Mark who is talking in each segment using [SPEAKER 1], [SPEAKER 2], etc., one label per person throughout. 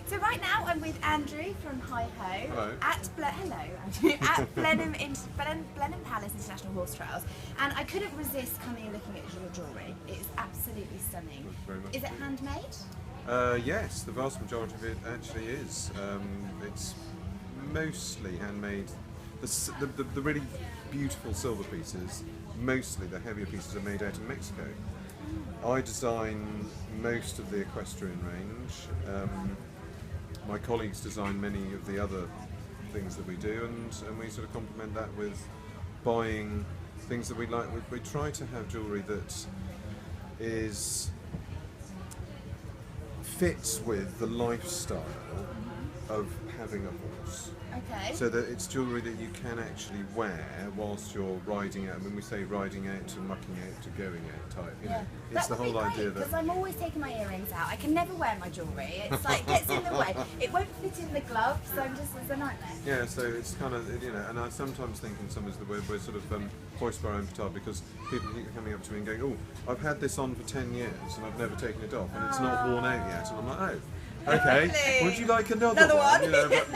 [SPEAKER 1] So right now I'm with Andrew from Hiho
[SPEAKER 2] Hello.
[SPEAKER 1] at Blenheim Blenheim Palace International Horse Trials, and I couldn't resist coming and looking at your jewellery. It's absolutely stunning.
[SPEAKER 2] Thank you very much.
[SPEAKER 1] Is it handmade?
[SPEAKER 2] Yes, the vast majority of it actually is. It's mostly handmade. The really beautiful silver pieces, mostly the heavier pieces, are made out in Mexico. I design most of the equestrian range. My colleagues design many of the other things that we do, and we sort of complement that with buying things that we like. We try to have jewellery that fits with the lifestyle of having a horse.
[SPEAKER 1] Okay.
[SPEAKER 2] So that it's jewellery that you can actually wear whilst you're riding out. When we say riding out to mucking out to going out type, you know, it's the whole idea that.
[SPEAKER 1] Because I'm always taking my earrings out. I can never wear my jewellery. It's like it gets in the way. It won't fit in the gloves, so it's a nightmare.
[SPEAKER 2] Yeah, so it's kind of, you know, and I sometimes think in some ways that we're sort of hoist by our own petard, because people keep coming up to me and going, oh, I've had this on for 10 years and I've never taken it off and it's not worn out yet, and I'm like, oh. Okay. Would you like another
[SPEAKER 1] one?
[SPEAKER 2] You know, but,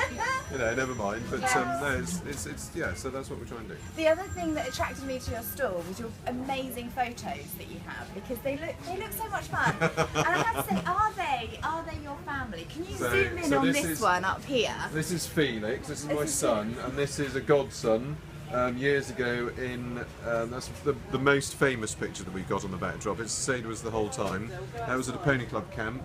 [SPEAKER 2] you know, never mind. But no, it's yeah. So that's what we're trying to do.
[SPEAKER 1] The other thing that attracted me to your store was your amazing photos that you have, because they look so much fun. And I have to say, are they your family? Can you zoom in on this one up here?
[SPEAKER 2] This is Felix. This is my son, and this is a godson. Years ago, that's the most famous picture that we've got on the backdrop. It stayed with us the whole time. That was at a pony club camp.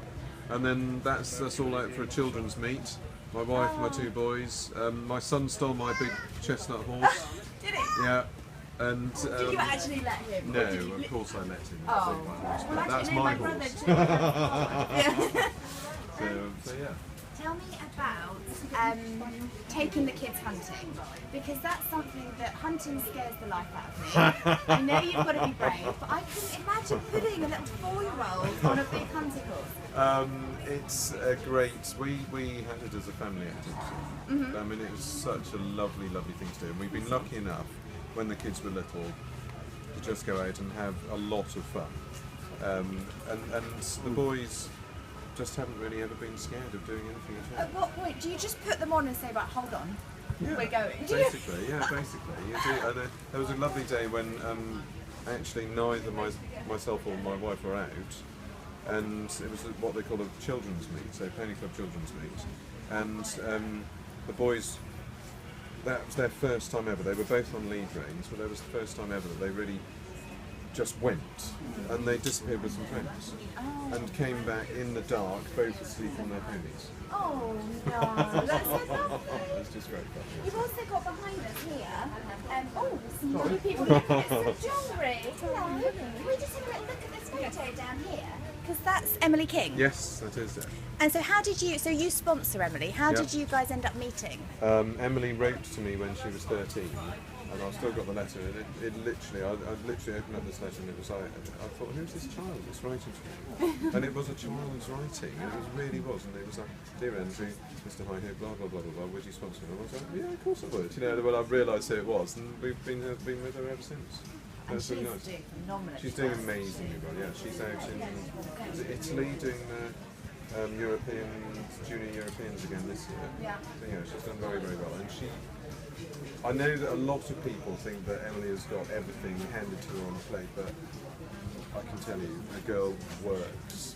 [SPEAKER 2] And then that's all out for a children's meet. My wife, my two boys. My son stole my big chestnut horse.
[SPEAKER 1] Did he?
[SPEAKER 2] Yeah. And
[SPEAKER 1] did you actually let him?
[SPEAKER 2] No, of course I let him.
[SPEAKER 1] Oh,
[SPEAKER 2] well, that's my horse. So yeah.
[SPEAKER 1] Tell me about taking the kids hunting, because that's something that hunting scares the life out of me. I know you've got to be brave, but I couldn't imagine putting a little 4-year-old on a big hunting horse.
[SPEAKER 2] It's a great. We had it as a family activity. I mean, it was such a lovely thing to do, and we've been lucky enough when the kids were little to just go out and have a lot of fun. And the boys just haven't really ever been scared of doing anything at all.
[SPEAKER 1] At what point do you just put them on and say, right, hold on, we're going?
[SPEAKER 2] Basically. You do. There was a lovely day when actually neither myself or my wife were out, and it was what they call a children's meet, so pony club children's meet, and the boys, that was their first time ever. They were both on lead reins, but that was the first time ever that they really just went, and they disappeared with some friends, and came back in the dark, both asleep on their ponies.
[SPEAKER 1] Oh no, that's so lovely.
[SPEAKER 2] It's just great fun.
[SPEAKER 1] You've also got behind us here, some lovely people looking at some jewellery. Hello. Can we just have a little look at this photo down here? Because that's Emily King.
[SPEAKER 2] Yes, that is it.
[SPEAKER 1] And so so you sponsor Emily, how did you guys end up meeting?
[SPEAKER 2] Emily wrote to me when she was 13, and I've still got the letter. I literally opened up this letter, and it was like, I thought, who's this child that's writing to me? And it was a child's writing, and it really was. And it was like, dear Andrew, Mr. Hiho, blah blah blah blah blah. Would you sponsor me? And I was like, yeah, of course I would. You know, well, I realised who it was, and we've been with her ever since.
[SPEAKER 1] And she's doing phenomenal.
[SPEAKER 2] She's doing amazingly well. Yeah, she's out in Italy doing the Junior Europeans again this year.
[SPEAKER 1] Yeah.
[SPEAKER 2] So yeah, she's done very well, and I know that a lot of people think that Emily has got everything handed to her on a plate, but I can tell you, the girl works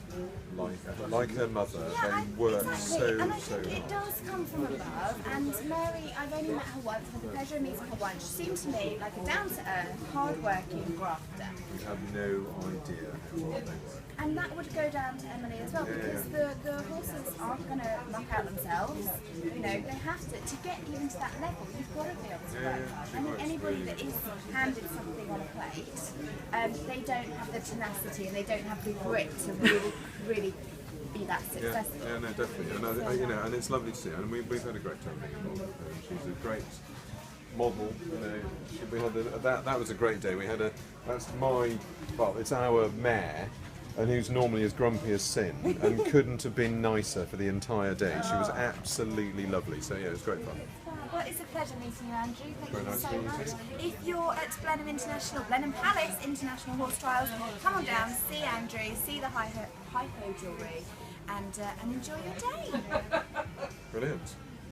[SPEAKER 2] like her mother. They work so
[SPEAKER 1] and I think
[SPEAKER 2] hard.
[SPEAKER 1] it does come from above. And Mary, I've only met her once, had the pleasure of meeting her once. She seemed to me like a down-to-earth, hard-working grafter.
[SPEAKER 2] You have no idea how hard they work.
[SPEAKER 1] And that would go down to Emily as well, because the horses aren't going to knock out themselves. You know, they have to get even to that level. You've got to be able to work hard. I think anybody that is handed something on a plate, they don't have the tenacity and they don't have the grit to really be that successful.
[SPEAKER 2] Yeah, no, definitely. And you know, and it's lovely to see her. And we've had a great time being involved with her. She's a great model. You know, we had that was a great day. It's our mare. And who's normally as grumpy as sin, and couldn't have been nicer for the entire day. She was absolutely lovely. So yeah, it was great fun.
[SPEAKER 1] Well, it's a pleasure meeting you, Andrew. Thank you
[SPEAKER 2] nice
[SPEAKER 1] so
[SPEAKER 2] meeting
[SPEAKER 1] much.
[SPEAKER 2] you.
[SPEAKER 1] If you're at Blenheim Palace International Horse Trials, come on down, see Andrew, see the Hiho jewellery, and enjoy your day.
[SPEAKER 2] Brilliant.